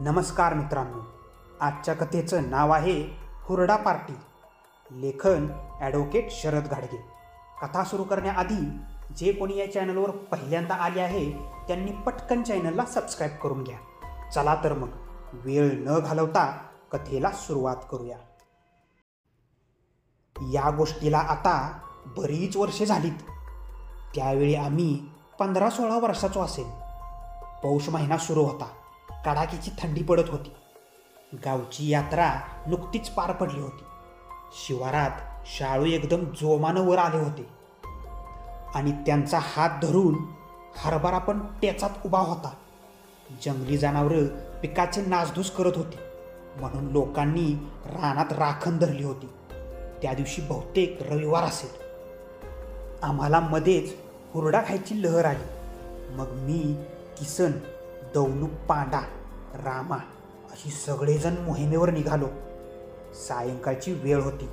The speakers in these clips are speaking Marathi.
नमस्कार मित्रांनो, आजच्या कथेचं नाव आहे हुरडा पार्टी. लेखन ॲडव्होकेट शरद घाडगे. कथा सुरू करण्याआधी जे कोणी या चॅनलवर पहिल्यांदा आले आहे त्यांनी पटकन चॅनलला सबस्क्राईब करून घ्या. चला तर मग वेळ न घालवता कथेला सुरुवात करूया. या गोष्टीला आता बरीच वर्षे झालीत. त्यावेळी आम्ही 15-16 वर्षाचो असेल. पौष महिना सुरू होता. कडाक्याची थंडी पडत होती. गावची यात्रा नुकतीच पार पडली होती. शिवारात शाळू एकदम जोमानं वर आले होते आणि त्यांचा हात धरून हरभरा पण टेचात उभा होता. जंगली जनावरं पिकाचे नासधूस करत होती म्हणून लोकांनी रानात राखण धरली होती. त्या दिवशी बहुतेक रविवार असेल. आम्हाला मध्येच हुरडा खायची लहर आली. मग मी, किसन, दौलू, पांडा, रामा अशी सगळेजण मोहिमेवर निघालो. सायंकाळची वेळ होती.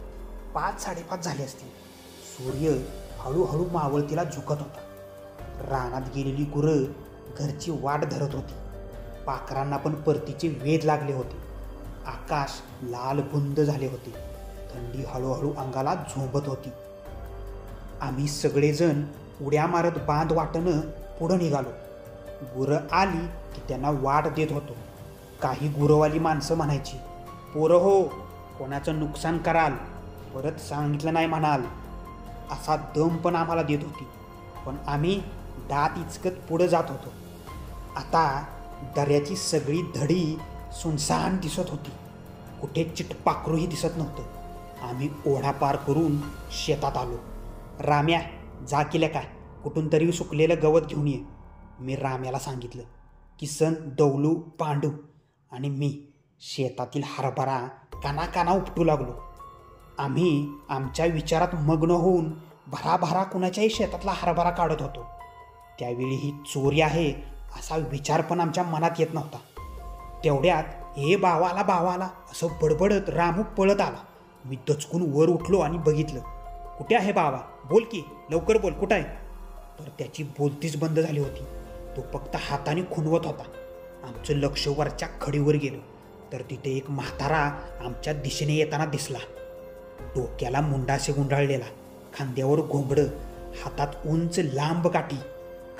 5-5:30 झाले असतील. सूर्य हळूहळू मावळतीला झुकत होता. रानात गेलेली गुरं घरची वाट धरत होती. पाखरांना पण परतीचे वेध लागले होते. आकाश लाल बुंद झाले होते. थंडी हळूहळू अंगाला झोंबत होती. आम्ही सगळेजण उड्या मारत बांध वाटणं पुढं निघालो. गुरं आली की त्यांना वाट देत होतो. काही गुरवाली माणसं म्हणायची, पोरं हो, कोणाचं नुकसान कराल, परत सांगितलं नाही म्हणाल, असा दम पण आम्हाला देत होती. पण आम्ही दात इचकत पुढं जात होतो. आता दर्याची सगळी धडी सुनसान दिसत होती. कुठे चिटपाखरूही दिसत नव्हतं. आम्ही ओढा पार करून शेतात आलो. राम्या, जा केल्या काय, कुठून तरी सुकलेलं गवत घेऊन ये, मी राम्याला सांगितलं. किसन, दौलू, पांडू आणि मी शेतातील हरभरा कानाकाना उपटू लागलो. आम्ही आमच्या विचारात मग्न होऊन भराभरा कुणाच्याही शेतातला हरभरा काढत होतो. त्यावेळी ही चोरी आहे असा विचार पण आमच्या मनात येत नव्हता. तेवढ्यात हे भावाला भावाला असं बडबडत रामू पळत आला. मी दचकून वर उठलो आणि बघितलं. कुठे आहे बाबा, बोल की, लवकर बोल, कुठं आहे? तर त्याची बोलतीच बंद झाली होती. तो फक्त हाताने खुणवत होता. आमचं लक्ष वरच्या खडीवर गेलं तर तिथे एक म्हातारा आमच्या दिशेने येताना दिसला. डोक्याला मुंडासे गुंडाळलेला, खांद्यावर घोंगडं, हातात उंच लांब काठी,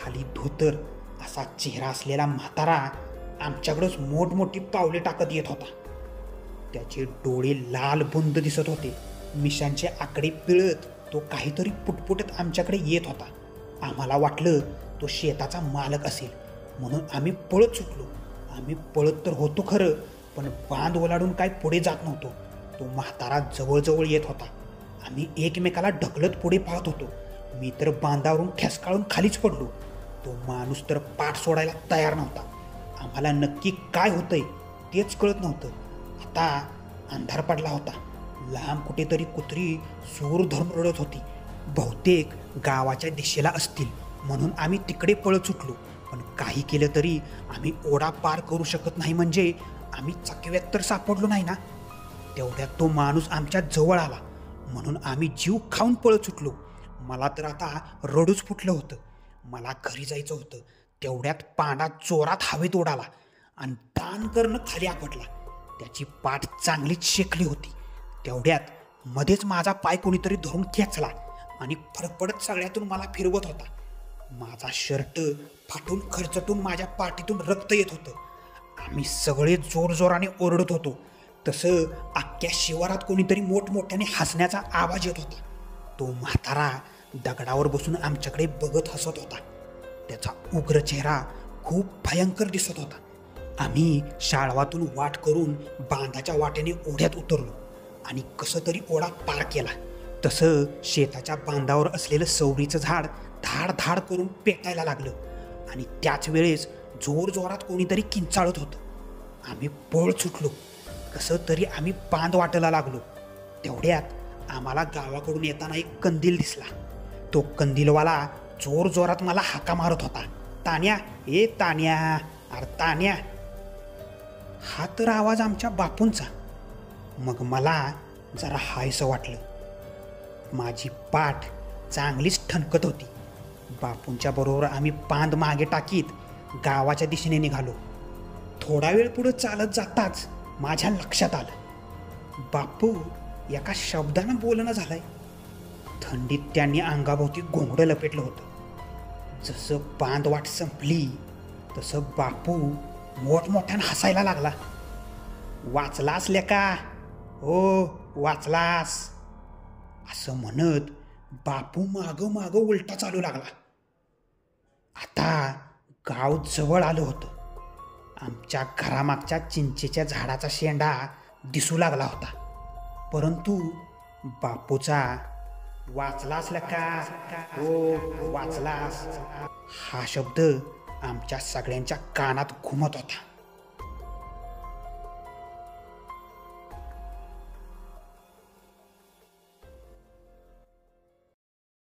खाली धोतर असा चेहरा असलेला म्हातारा आमच्याकडंच मोठमोठी पावले टाकत येत होता. त्याचे डोळे लाल बुंद दिसत होते. मिशांचे आकडे पिळत तो काहीतरी पुटपुटत आमच्याकडे येत होता. आम्हाला वाटलं तो शेताचा मालक असेल म्हणून आम्ही पळत सुटलो. आम्ही पळत तर होतो खरं, पण बांध ओलाडून काय पुढे जात नव्हतो. तो म्हातारा जवळजवळ येत होता. आम्ही एकमेकाला ढकलत पुढे पाहत होतो. मी तर बांधावरून ठेसकाळून खालीच पडलो. तो माणूस तर पाठ सोडायला तयार नव्हता. आम्हाला नक्की काय होतंय तेच कळत नव्हतं. आता अंधार पडला होता. लांब कुठेतरी कुत्री सूर धरून रडत होती. बहुतेक गावाच्या दिशेला असतील म्हणून आम्ही तिकडे पळत सुटलो. पण काही केलं तरी आम्ही ओढा पार करू शकत नाही म्हणजे आम्ही चकव्यात तर सापडलो नाही ना. तेवढ्यात तो माणूस आमच्या जवळ आला म्हणून आम्ही जीव खाऊन पळत सुटलो. मला तर आता रडूच फुटलं होतं. मला घरी जायचं होतं. तेवढ्यात पांडा जोरात हवेत उडाला आणि ताण करणं खाली आपटला. त्याची पाठ चांगलीच शेकली होती. तेवढ्यात मध्येच माझा पाय कोणीतरी धरून खेचला आणि फडफडत सगळ्यातून मला फिरवत होता. माझा शर्ट फाटून खरचटून माझ्या पाठीतून रक्त येत होतं. आम्ही सगळे जोरजोराने ओरडत होतो. तसं अख्ख्या शिवारात कोणीतरी मोठमोठ्याने हसण्याचा आवाज येत होता. तो म्हातारा दगडावर बसून आमच्याकडे बघत हसत होता. त्याचा उग्र चेहरा खूप भयंकर दिसत होता. आम्ही शाळवातून वाट करून बांधाच्या वाटेने ओढ्यात उतरलो आणि कसं तरी ओढा पार केला. तसं शेताच्या बांधावर असलेलं सवरीचं झाड धाड धाड करून पेटायला लागलं आणि त्याच वेळेस जोरजोरात कोणीतरी किंचाळत होतं. आम्ही पळ सुटलो. कसं तरी आम्ही बांध वाटायला लागलो. तेवढ्यात आम्हाला गावाकडून येताना एक कंदील दिसला. तो कंदीलवाला जोरजोरात मला हाका मारत होता. तान्या, ए तान्या, अरे तान्या. हा तर आवाज आमच्या बापूंचा. मग मला जरा हायसं वाटलं. माझी पाठ चांगलीच ठणकत होती. बापूंच्या बरोबर आम्ही बांध मागे टाकीत गावाच्या दिशेने निघालो. थोडा वेळ पुढे चालत जाताच माझ्या लक्षात आलं, बापू एका शब्दानं बोलणं झालाय. थंडीत त्यांनी अंगाभोवती घोंगडं लपेटलं होतं. जसं बांध वाट संपली तसं बापू मोठमोठ्यानं हसायला लागला. वाचलास लेका, हो वाचलास, असं म्हणत बापू मागं मागं उलटा चालू लागला. आता गाव जवळ आलं होतं. आमच्या घरामागच्या चिंचेच्या झाडाचा शेंडा दिसू लागला होता. परंतु बापूचा वाचलास लेका, हो वाचलास, हा शब्द आमच्या सगळ्यांच्या कानात घुमत होता.